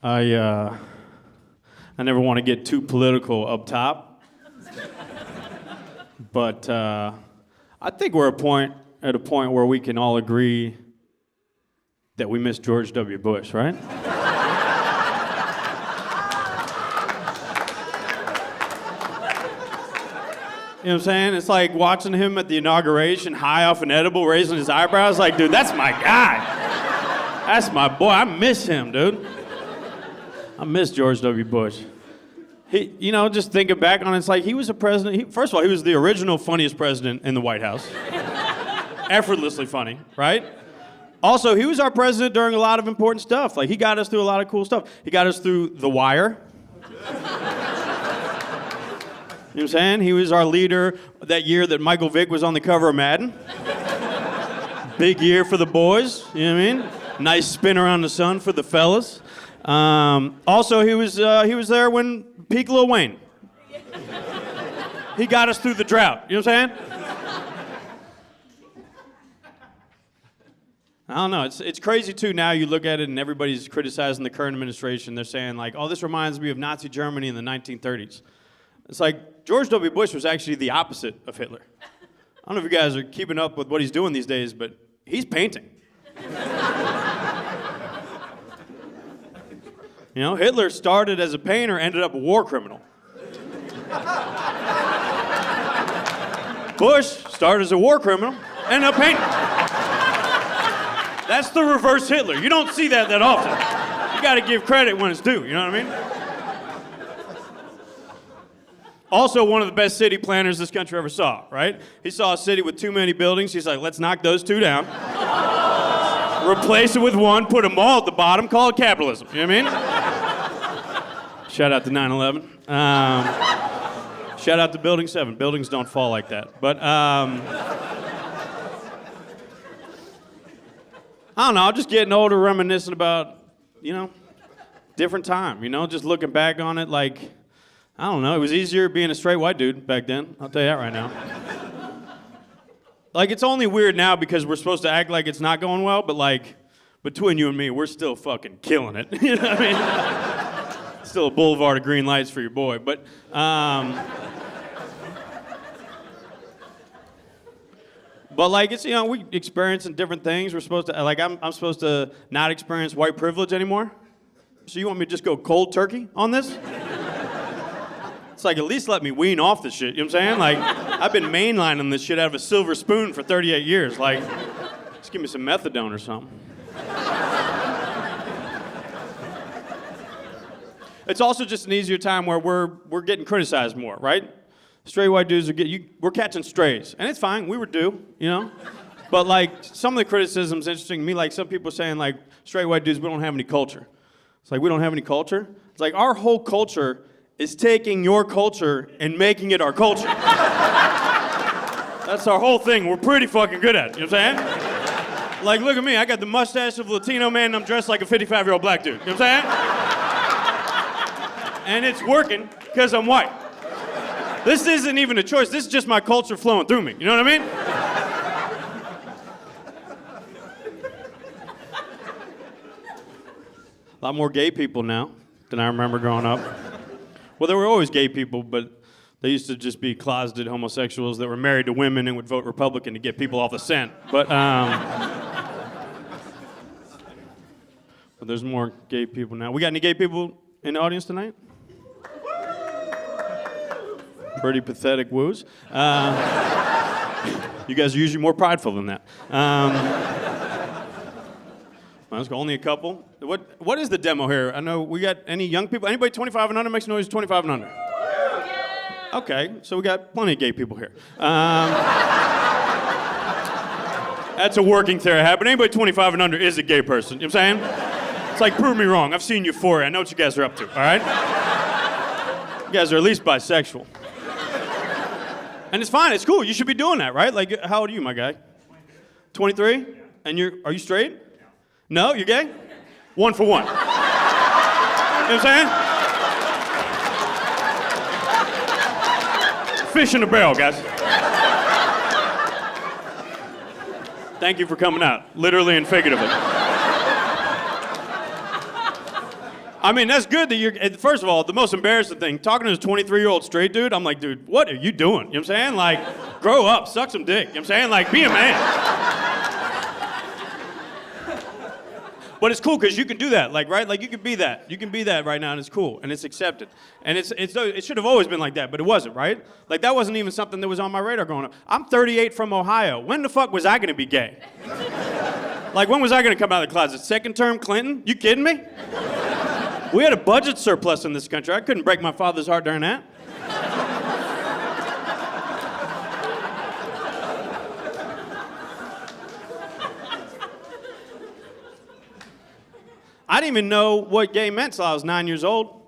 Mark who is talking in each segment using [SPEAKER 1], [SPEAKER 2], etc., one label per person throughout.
[SPEAKER 1] I never want to get too political up top, but I think we're at a point where we can all agree that we miss George W. Bush, right? You know what I'm saying? It's like watching him at the inauguration, high off an edible, raising his eyebrows. Like, dude, that's my guy. That's my boy. I miss him, dude. I miss George W. Bush. He, just thinking back on it, it's like he was a president. First of all, he was the original funniest president in the White House. Effortlessly funny, right? Also, he was our president during a lot of important stuff. Like, he got us through a lot of cool stuff. He got us through The Wire. You know what I'm saying? He was our leader that year that Michael Vick was on the cover of Madden. Big year for the boys, you know what I mean? Nice spin around the sun for the fellas. Also, he was there when peak Lil Wayne. He got us through the drought, you know what I'm saying? I don't know, it's crazy too now you look at it and everybody's criticizing the current administration. They're saying like, oh, this reminds me of Nazi Germany in the 1930s. It's like, George W. Bush was actually the opposite of Hitler. I don't know if you guys are keeping up with what he's doing these days, but he's painting. Hitler started as a painter, ended up a war criminal. Bush started as a war criminal, ended up painting. That's the reverse Hitler. You don't see that often. You gotta give credit when it's due, you know what I mean? Also, one of the best city planners this country ever saw, right? He saw a city with too many buildings. He's like, let's knock those two down. Replace it with one, put a mall at the bottom, call it capitalism. You know what I mean? Shout out to 9/11. Shout out to Building 7. Buildings don't fall like that. But, I don't know, I'm just getting older, reminiscing about, different time, just looking back on it like, I don't know, it was easier being a straight white dude back then. I'll tell you that right now. Like, it's only weird now because we're supposed to act like it's not going well, but like, between you and me, we're still fucking killing it. You know what I mean? Still a boulevard of green lights for your boy, but, like, it's, we experiencing different things. We're supposed to, like, I'm supposed to not experience white privilege anymore. So you want me to just go cold turkey on this? It's like, at least let me wean off this shit, you know what I'm saying? Like, I've been mainlining this shit out of a silver spoon for 38 years. Like, just give me some methadone or something. It's also just an easier time where we're getting criticized more, right? Straight white dudes we're catching strays, and it's fine, we were due, But like, some of the criticism's interesting to me, like some people saying like, straight white dudes, we don't have any culture. It's like, we don't have any culture? It's like, our whole culture is taking your culture and making it our culture. That's our whole thing. We're pretty fucking good at it, you know what I'm saying? Like, look at me. I got the mustache of a Latino man and I'm dressed like a 55-year-old black dude, you know what I'm saying? And it's working because I'm white. This isn't even a choice. This is just my culture flowing through me, you know what I mean? A lot more gay people now than I remember growing up. Well, there were always gay people, but they used to just be closeted homosexuals that were married to women and would vote Republican to get people off the scent. But there's more gay people now. We got any gay people in the audience tonight? Pretty pathetic woos. You guys are usually more prideful than that. Let's go. Only a couple. What is the demo here? I know we got any young people. Anybody 25 and under? Makes noise. 25 and under. Yeah. Okay, so we got plenty of gay people here. That's a working theory. But anybody 25 and under is a gay person. You know what I'm saying? It's like, prove me wrong. I've seen Euphoria. I know what you guys are up to. All right. You guys are at least bisexual. And it's fine. It's cool. You should be doing that, right? Like, how old are you, my guy? 23? And are you straight? No, you're gay? 1 for 1. You know what I'm saying? Fish in a barrel, guys. Thank you for coming out, literally and figuratively. I mean, that's good that you're, first of all, the most embarrassing thing, talking to this 23-year-old straight dude, I'm like, dude, what are you doing? You know what I'm saying? Like, grow up, suck some dick. You know what I'm saying? Like, be a man. But it's cool because you can do that, like, right? Like, you can be that. You can be that right now, and it's cool, and it's accepted. And it should have always been like that, but it wasn't, right? Like, that wasn't even something that was on my radar growing up. I'm 38 from Ohio. When the fuck was I going to be gay? Like, when was I going to come out of the closet? Second term Clinton? You kidding me? We had a budget surplus in this country. I couldn't break my father's heart during that. I didn't even know what gay meant till I was 9 years old.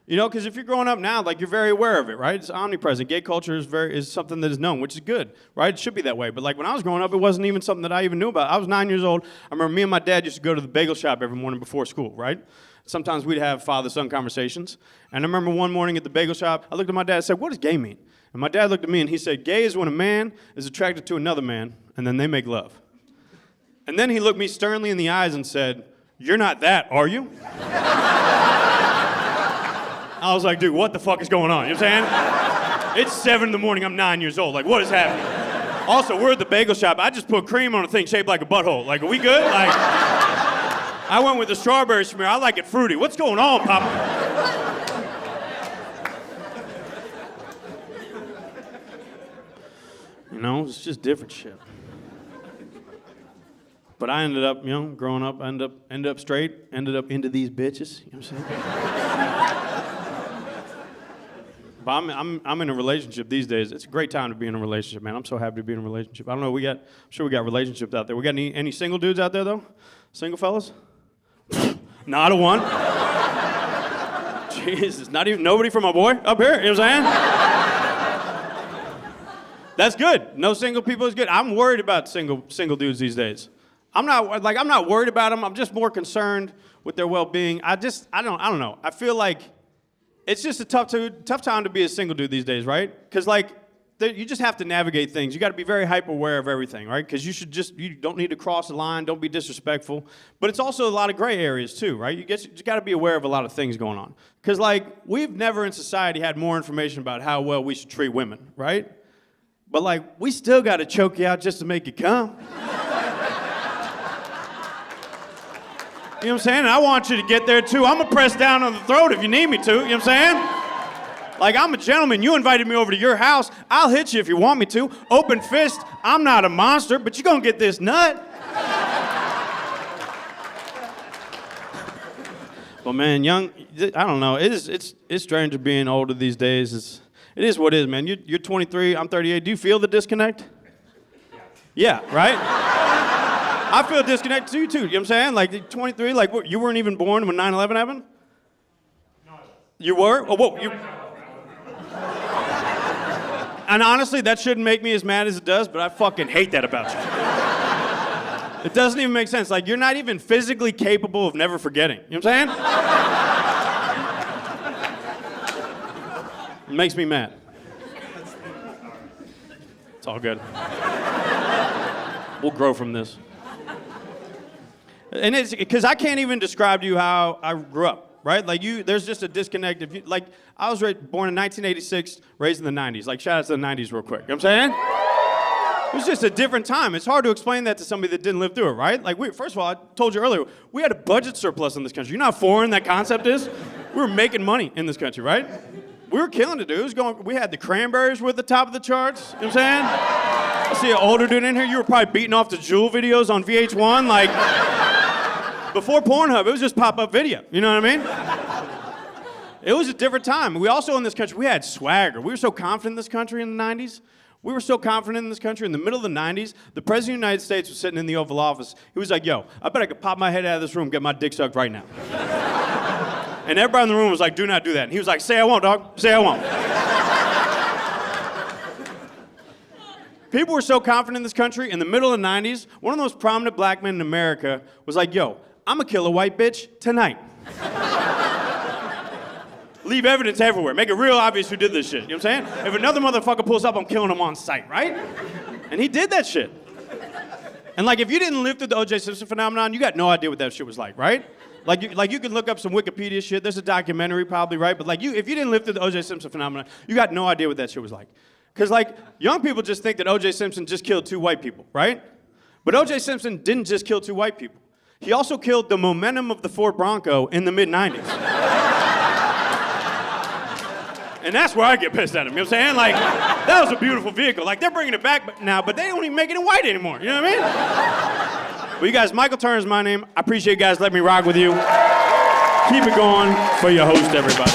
[SPEAKER 1] You know, because if you're growing up now, like, you're very aware of it, right? It's omnipresent. Gay culture is something that is known, which is good, right? It should be that way. But like when I was growing up, it wasn't even something that I even knew about. I was 9 years old. I remember me and my dad used to go to the bagel shop every morning before school, right? Sometimes we'd have father-son conversations. And I remember one morning at the bagel shop, I looked at my dad and said, "What does gay mean?" And my dad looked at me and he said, "Gay is when a man is attracted to another man and then they make love." And then he looked me sternly in the eyes and said, "You're not that, are you?" I was like, dude, what the fuck is going on? You know what I'm saying? It's 7 in the morning, I'm 9 years old. Like, what is happening? Also, we're at the bagel shop. I just put cream on a thing shaped like a butthole. Like, are we good? Like, I went with the strawberry smear. I like it fruity. What's going on, Papa? You know, it's just different shit. But I ended up, you know, growing up, ended up straight, ended up into these bitches. You know what I'm saying? But I'm in a relationship these days. It's a great time to be in a relationship, man. I'm so happy to be in a relationship. I don't know, I'm sure we got relationships out there. We got any single dudes out there, though? Single fellas? Not a one. Jesus, nobody from my boy up here, you know what I'm saying? That's good. No single people is good. I'm worried about single dudes these days. I'm not worried about them. I'm just more concerned with their well-being. I don't know. I feel like it's just a tough time to be a single dude these days, right? Because like you just have to navigate things. You got to be very hyper aware of everything, right? Because you don't need to cross the line. Don't be disrespectful. But it's also a lot of gray areas too, right? You got to be aware of a lot of things going on. Because like we've never in society had more information about how well we should treat women, right? But like we still got to choke you out just to make you come. You know what I'm saying? And I want you to get there too. I'm gonna press down on the throat if you need me to. You know what I'm saying? Like, I'm a gentleman. You invited me over to your house. I'll hit you if you want me to. Open fist. I'm not a monster, but you're gonna get this nut. But man, I don't know. It's strange being older these days. It is what it is, man. You're 23. I'm 38. Do you feel the disconnect? Yeah, right? I feel disconnected to you too, you know what I'm saying? Like 23, like what, you weren't even born when 9/11 happened? No. You were? Oh, whoa, you... And honestly, that shouldn't make me as mad as it does, but I fucking hate that about you. It doesn't even make sense. Like, you're not even physically capable of never forgetting. You know what I'm saying? It makes me mad. It's all good. We'll grow from this. And it's because I can't even describe to you how I grew up, right? Like there's just a disconnect. I was born in 1986, raised in the 90s. Like, shout out to the 90s real quick. You know what I'm saying? It was just a different time. It's hard to explain that to somebody that didn't live through it, right? Like, first of all, I told you earlier, we had a budget surplus in this country. You know how foreign that concept is? We were making money in this country, right? We were killing it, dude. We had the Cranberries were at the top of the charts. You know what I'm saying? I see an older dude in here. You were probably beating off the Jewel videos on VH1. Like, before Pornhub, it was just pop-up video. You know what I mean? It was a different time. We also, in this country, we had swagger. We were so confident in this country in the 90s. We were so confident in this country. In the middle of the 90s, the President of the United States was sitting in the Oval Office. He was like, yo, I bet I could pop my head out of this room and get my dick sucked right now. And everybody in the room was like, do not do that. And he was like, say I won't, dog. Say I won't. People were so confident in this country. In the middle of the 90s, one of the most prominent black men in America was like, yo, I'm gonna kill a white bitch tonight. Leave evidence everywhere. Make it real obvious who did this shit. You know what I'm saying? If another motherfucker pulls up, I'm killing him on sight, right? And he did that shit. And like, if you didn't live through the OJ Simpson phenomenon, you got no idea what that shit was like, right? Like you can look up some Wikipedia shit. There's a documentary probably, right? But like if you didn't live through the OJ Simpson phenomenon, you got no idea what that shit was like. Because like young people just think that OJ Simpson just killed 2 white people, right? But OJ Simpson didn't just kill 2 white people. He also killed the momentum of the Ford Bronco in the mid-90s. And that's where I get pissed at him, you know what I'm saying? Like, that was a beautiful vehicle. Like, they're bringing it back now, but they don't even make it in white anymore, you know what I mean? Well, you guys, Michael Turner's my name. I appreciate you guys letting me rock with you. Keep it going for your host, everybody.